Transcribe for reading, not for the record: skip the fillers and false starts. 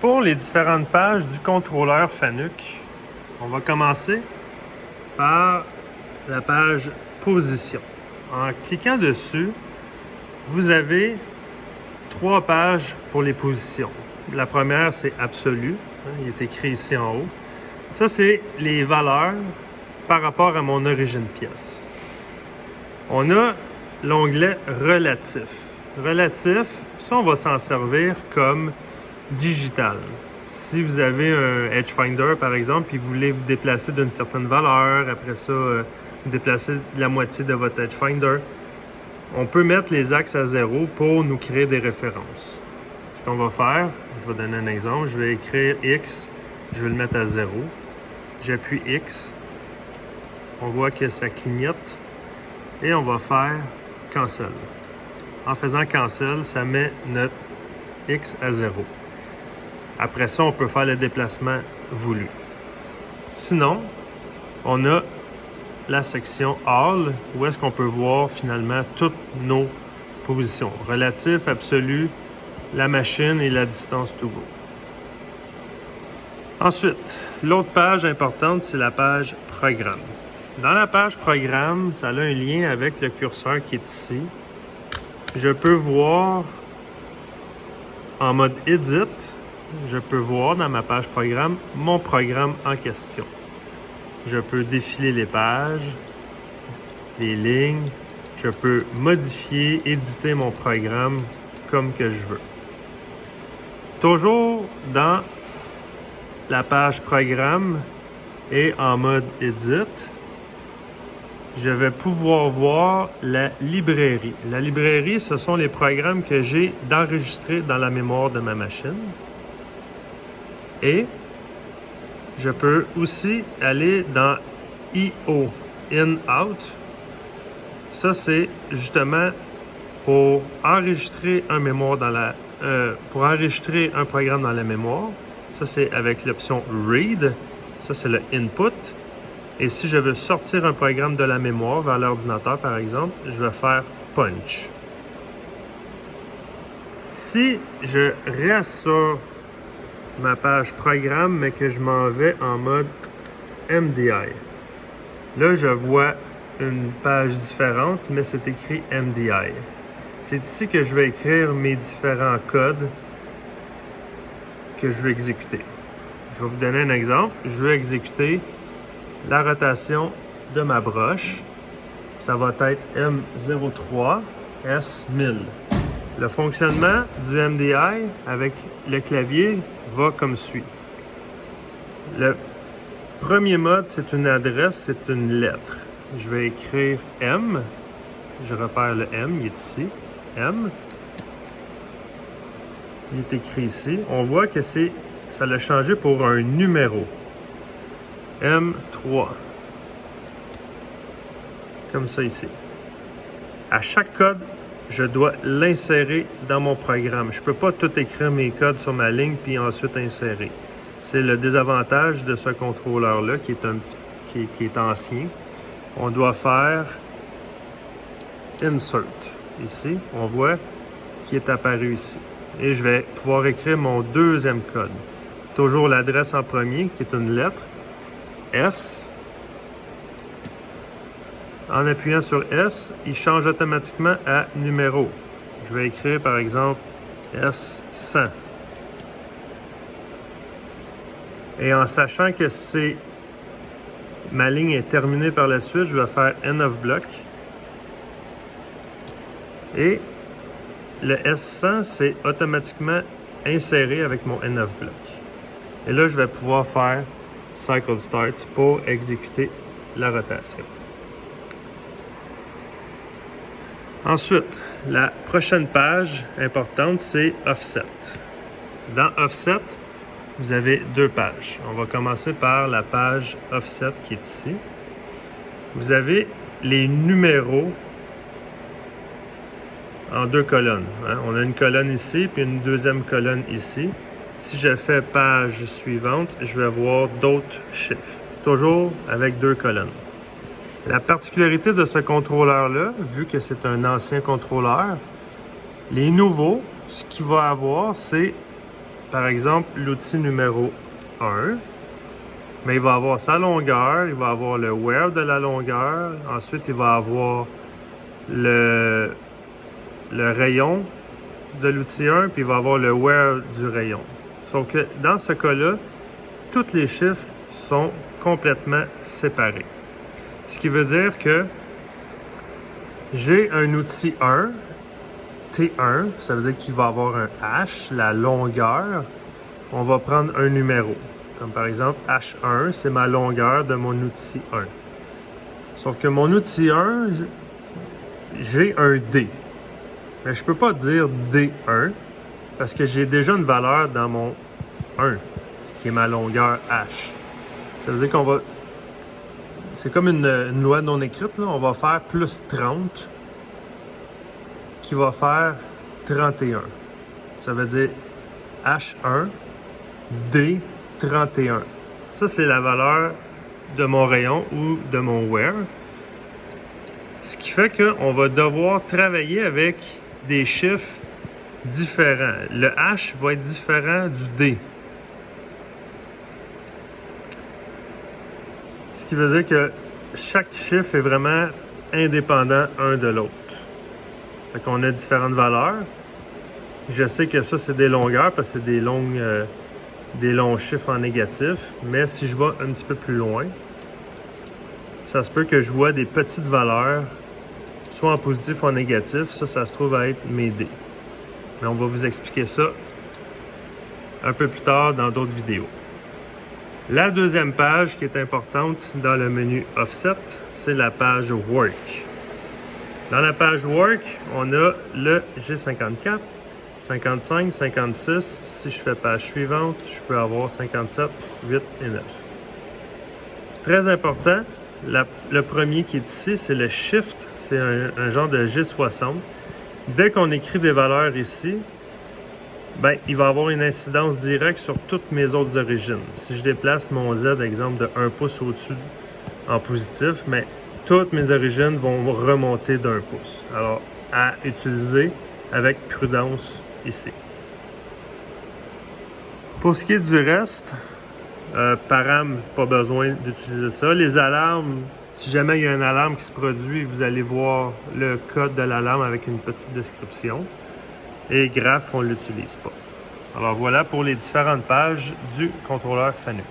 Pour les différentes pages du contrôleur Fanuc, on va commencer par la page position. En cliquant dessus, vous avez 3 pages pour les positions. La première, c'est absolu. Il est écrit ici en haut. Ça, c'est les valeurs par rapport à mon origine pièce. On a l'onglet relatif. Relatif, ça, on va s'en servir comme digital. Si vous avez un Edgefinder, par exemple, puis vous voulez vous déplacer d'une certaine valeur, après ça, vous déplacer de la moitié de votre Edgefinder, on peut mettre les axes à 0 pour nous créer des références. Ce qu'on va faire, je vais donner un exemple, je vais écrire X, je vais le mettre à 0. J'appuie X, on voit que ça clignote et on va faire Cancel. En faisant Cancel, ça met notre X à 0. Après ça, on peut faire le déplacement voulu. Sinon, on a la section All, où est-ce qu'on peut voir finalement toutes nos positions. Relatif, absolu, la machine et la distance to go. Ensuite, l'autre page importante, c'est la page Programme. Dans la page Programme, ça a un lien avec le curseur qui est ici. Je peux voir en mode Edit, je peux voir dans ma page Programme mon programme en question. Je peux défiler les pages, les lignes. Je peux modifier, éditer mon programme comme que je veux. Toujours dans la page Programme et en mode Edit, je vais pouvoir voir la librairie. La librairie, ce sont les programmes que j'ai d'enregistrer dans la mémoire de ma machine. Et je peux aussi aller dans IO, In, Out. Ça, c'est justement pour enregistrer pour enregistrer un programme dans la mémoire. Ça, c'est avec l'option Read. Ça, c'est le Input. Et si je veux sortir un programme de la mémoire vers l'ordinateur, par exemple, je vais faire Punch. Si je reste sur ma page Programme, mais que je m'en vais en mode MDI, là, je vois une page différente, mais c'est écrit MDI. C'est ici que je vais écrire mes différents codes que je veux exécuter. Je vais vous donner un exemple. Je veux exécuter la rotation de ma broche. Ça va être M03 S1000. Le fonctionnement du MDI avec le clavier va comme suit. Le premier mode, c'est une adresse, c'est une lettre. Je vais écrire M. Je repère le M, il est ici. M. Il est écrit ici. On voit que ça l'a changé pour un numéro. M3. Comme ça ici. À chaque code, je dois l'insérer dans mon programme. Je ne peux pas tout écrire mes codes sur ma ligne puis ensuite insérer. C'est le désavantage de ce contrôleur-là qui est ancien. On doit faire Insert. Ici, on voit qu'il est apparu ici. Et je vais pouvoir écrire mon deuxième code. Toujours l'adresse en premier, qui est une lettre. S. En appuyant sur S, il change automatiquement à numéro. Je vais écrire par exemple S100. Et en sachant que ma ligne est terminée par la suite, je vais faire End of block. Et le S100, c'est automatiquement inséré avec mon End of block. Et là, je vais pouvoir faire Cycle Start pour exécuter la rotation. Ensuite, la prochaine page importante, c'est Offset. Dans Offset, vous avez 2 pages. On va commencer par la page Offset qui est ici. Vous avez les numéros en 2 colonnes. On a une colonne ici, puis une deuxième colonne ici. Si je fais page suivante, je vais voir d'autres chiffres. Toujours avec 2 colonnes. La particularité de ce contrôleur-là, vu que c'est un ancien contrôleur, les nouveaux, ce qu'il va avoir, c'est par exemple, l'outil numéro 1, mais il va avoir sa longueur, il va avoir le where de la longueur, ensuite il va avoir le rayon de l'outil 1, puis il va avoir le where du rayon. Sauf que dans ce cas-là, tous les chiffres sont complètement séparés. Ce qui veut dire que j'ai un outil 1, T1, ça veut dire qu'il va avoir un H, la longueur. On va prendre un numéro. Comme par exemple, H1, c'est ma longueur de mon outil 1. Sauf que mon outil 1, j'ai un D. Mais je ne peux pas dire D1 parce que j'ai déjà une valeur dans mon 1, ce qui est ma longueur H. Ça veut dire qu'on va... C'est comme une loi non écrite, là. On va faire plus 30 qui va faire 31. Ça veut dire H1, D31. Ça, c'est la valeur de mon rayon ou de mon where. Ce qui fait qu'on va devoir travailler avec des chiffres différents. Le H va être différent du D. Ce qui veut dire que chaque chiffre est vraiment indépendant un de l'autre. Fait qu'on a différentes valeurs. Je sais que ça, c'est des longueurs parce que c'est des longs chiffres en négatif. Mais si je vais un petit peu plus loin, ça se peut que je vois des petites valeurs, soit en positif ou en négatif. Ça se trouve à être mes D. Mais on va vous expliquer ça un peu plus tard dans d'autres vidéos. La deuxième page qui est importante dans le menu Offset, c'est la page Work. Dans la page Work, on a le G54, 55, 56. Si je fais page suivante, je peux avoir 57, 8 et 9. Très important, le premier qui est ici, c'est le Shift. C'est un genre de G60. Dès qu'on écrit des valeurs ici, ben, il va avoir une incidence directe sur toutes mes autres origines. Si je déplace mon Z, exemple, de 1 pouce au-dessus en positif, mais toutes mes origines vont remonter d'1 pouce. Alors, à utiliser avec prudence ici. Pour ce qui est du reste, param, pas besoin d'utiliser ça. Les alarmes, si jamais il y a une alarme qui se produit, vous allez voir le code de l'alarme avec une petite description. Et graph, on ne l'utilise pas. Alors voilà pour les différentes pages du contrôleur Fanuc.